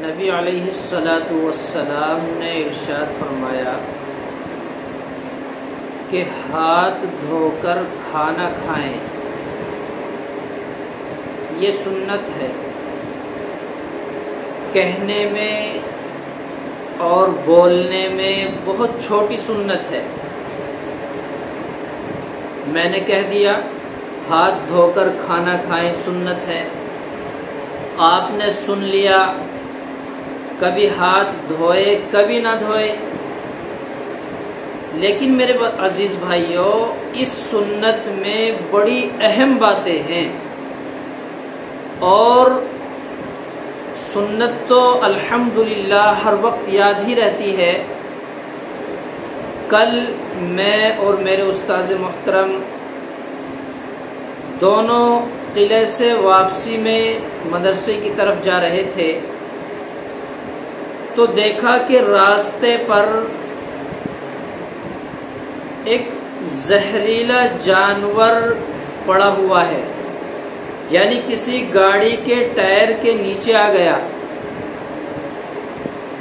نبی علیہ الصلاۃ والسلام نے ارشاد فرمایا کہ ہاتھ دھو کر کھانا کھائیں، یہ سنت ہے۔ کہنے میں اور بولنے میں بہت چھوٹی سنت ہے۔ میں نے کہہ دیا ہاتھ دھو کر کھانا کھائیں سنت ہے، آپ نے سن لیا، کبھی ہاتھ دھوئے کبھی نہ دھوئے۔ لیکن میرے عزیز بھائیوں، اس سنت میں بڑی اہم باتیں ہیں، اور سنت تو الحمدللہ ہر وقت یاد ہی رہتی ہے۔ کل میں اور میرے استاذ محترم دونوں قلعے سے واپسی میں مدرسے کی طرف جا رہے تھے، تو دیکھا کہ راستے پر ایک زہریلا جانور پڑا ہوا ہے، یعنی کسی گاڑی کے ٹائر کے نیچے آ گیا۔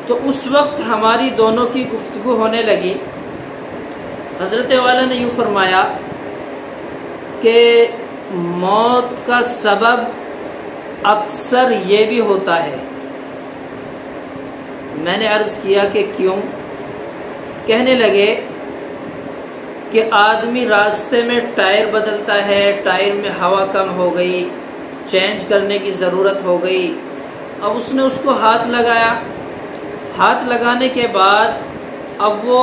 تو اس وقت ہماری دونوں کی گفتگو ہونے لگی۔ حضرت والا نے یوں فرمایا کہ موت کا سبب اکثر یہ بھی ہوتا ہے۔ میں نے عرض کیا کہ کیوں؟ کہنے لگے کہ آدمی راستے میں ٹائر بدلتا ہے، ٹائر میں ہوا کم ہو گئی، چینج کرنے کی ضرورت ہو گئی۔ اب اس نے اس کو ہاتھ لگایا، ہاتھ لگانے کے بعد اب وہ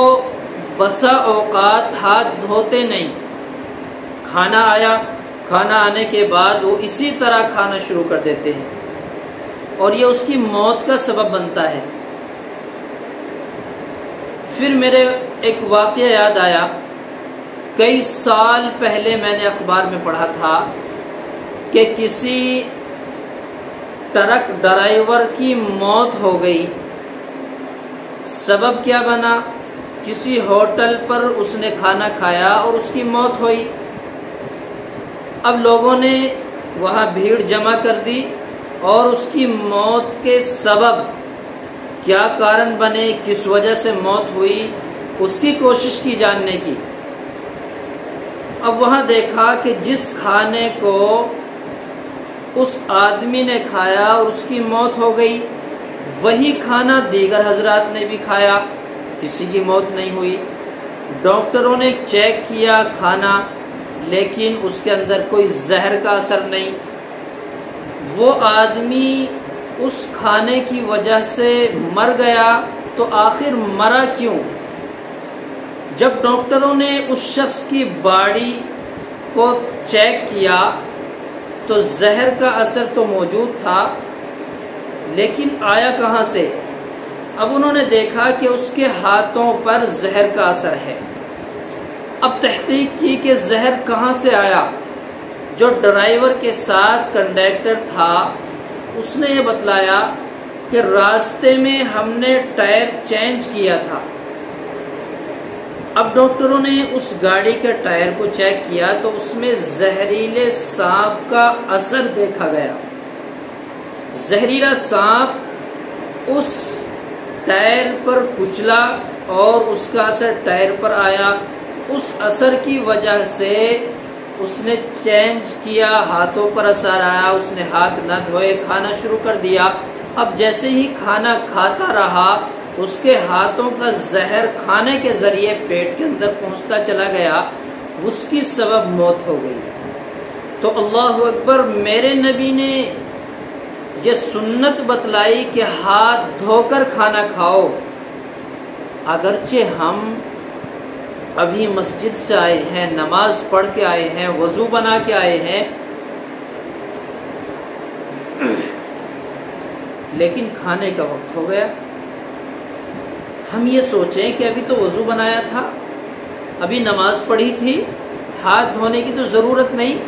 بسا اوقات ہاتھ دھوتے نہیں۔ کھانا آیا، کھانا آنے کے بعد وہ اسی طرح کھانا شروع کر دیتے ہیں، اور یہ اس کی موت کا سبب بنتا ہے۔ پھر میرے ایک واقعہ یاد آیا، کئی سال پہلے میں نے اخبار میں پڑھا تھا کہ کسی ٹرک ڈرائیور کی موت ہو گئی۔ سبب کیا بنا؟ کسی ہوٹل پر اس نے کھانا کھایا اور اس کی موت ہوئی۔ اب لوگوں نے وہاں بھیڑ جمع کر دی، اور اس کی موت کے سبب کیا کارن بنے، کس وجہ سے موت ہوئی، اس کی کوشش کی جاننے کی۔ اب وہاں دیکھا کہ جس کھانے کو اس آدمی نے کھایا اور اس کی موت ہو گئی، وہی کھانا دیگر حضرات نے بھی کھایا، کسی کی موت نہیں ہوئی۔ ڈاکٹروں نے چیک کیا کھانا، لیکن اس کے اندر کوئی زہر کا اثر نہیں۔ وہ آدمی اس کھانے کی وجہ سے مر گیا، تو آخر مرا کیوں؟ جب ڈاکٹروں نے اس شخص کی باڈی کو چیک کیا تو زہر کا اثر تو موجود تھا، لیکن آیا کہاں سے؟ اب انہوں نے دیکھا کہ اس کے ہاتھوں پر زہر کا اثر ہے۔ اب تحقیق کی کہ زہر کہاں سے آیا۔ جو ڈرائیور کے ساتھ کنڈکٹر تھا، اس نے یہ بتلایا کہ راستے میں ہم نے ٹائر چینج کیا تھا۔ اب ڈاکٹروں نے اس گاڑی کے ٹائر کو چیک کیا تو اس میں زہریلے سانپ کا اثر دیکھا گیا۔ زہریلا سانپ اس ٹائر پر کچلا اور اس کا اثر ٹائر پر آیا۔ اس اثر کی وجہ سے اس نے چینج کیا، ہاتھوں پر اثر آیا، اس نے ہاتھ نہ دھوئے کھانا شروع کر دیا۔ اب جیسے ہی کھانا کھاتا رہا، اس کے ہاتھوں کا زہر کھانے کے ذریعے پیٹ کے اندر پہنچتا چلا گیا، اس کی سبب موت ہو گئی۔ تو اللہ اکبر، میرے نبی نے یہ سنت بتلائی کہ ہاتھ دھو کر کھانا کھاؤ۔ اگرچہ ہم ابھی مسجد سے آئے ہیں، نماز پڑھ کے آئے ہیں، وضو بنا کے آئے ہیں، لیکن کھانے کا وقت ہو گیا۔ ہم یہ سوچیں کہ ابھی تو وضو بنایا تھا، ابھی نماز پڑھی تھی، ہاتھ دھونے کی تو ضرورت نہیں،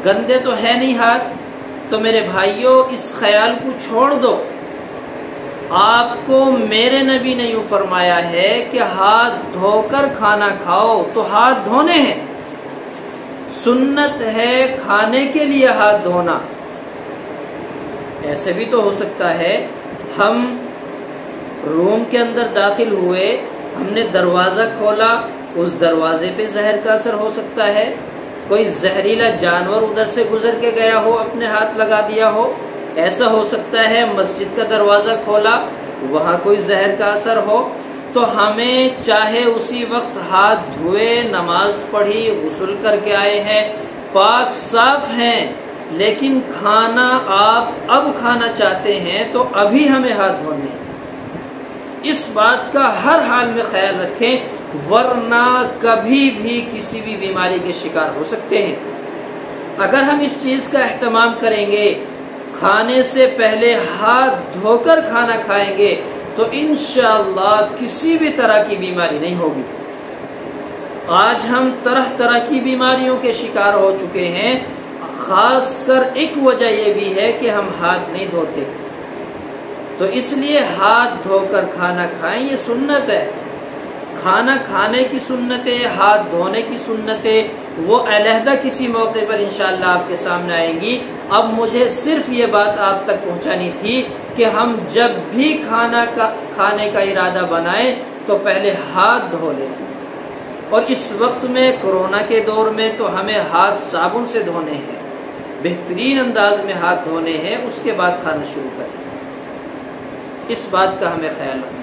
گندے تو ہے نہیں ہاتھ۔ تو میرے بھائیوں، اس خیال کو چھوڑ دو۔ آپ کو میرے نبی نے یوں فرمایا ہے کہ ہاتھ دھو کر کھانا کھاؤ، تو ہاتھ دھونے ہیں، سنت ہے کھانے کے لیے ہاتھ دھونا۔ ایسے بھی تو ہو سکتا ہے ہم روم کے اندر داخل ہوئے، ہم نے دروازہ کھولا، اس دروازے پہ زہر کا اثر ہو سکتا ہے، کوئی زہریلا جانور ادھر سے گزر کے گیا ہو، اپنے ہاتھ لگا دیا ہو، ایسا ہو سکتا ہے۔ مسجد کا دروازہ کھولا، وہاں کوئی زہر کا اثر ہو، تو ہمیں چاہے اسی وقت ہاتھ دھوئے، نماز پڑھی، غسل کر کے آئے ہیں، پاک صاف ہیں، لیکن کھانا آپ اب کھانا چاہتے ہیں تو ابھی ہمیں ہاتھ دھونے ہیں۔ اس بات کا ہر حال میں خیال رکھیں، ورنہ کبھی بھی کسی بھی بیماری کے شکار ہو سکتے ہیں۔ اگر ہم اس چیز کا اہتمام کریں گے، کھانے سے پہلے ہاتھ دھو کر کھانا کھائیں گے، تو انشاءاللہ کسی بھی طرح کی بیماری نہیں ہوگی۔ آج ہم طرح طرح کی بیماریوں کے شکار ہو چکے ہیں، خاص کر ایک وجہ یہ بھی ہے کہ ہم ہاتھ نہیں دھوتے۔ تو اس لیے ہاتھ دھو کر کھانا کھائیں، یہ سنت ہے۔ کھانا کھانے کی سنتیں، ہاتھ دھونے کی سنتیں وہ علیحدہ کسی موقع پر انشاءاللہ آپ کے سامنے آئیں گی۔ اب مجھے صرف یہ بات آپ تک پہنچانی تھی کہ ہم جب بھی کھانے کا ارادہ بنائیں تو پہلے ہاتھ دھو لیں، اور اس وقت میں کورونا کے دور میں تو ہمیں ہاتھ صابن سے دھونے ہیں، بہترین انداز میں ہاتھ دھونے ہیں، اس کے بعد کھانا شروع کریں۔ اس بات کا ہمیں خیال رکھنا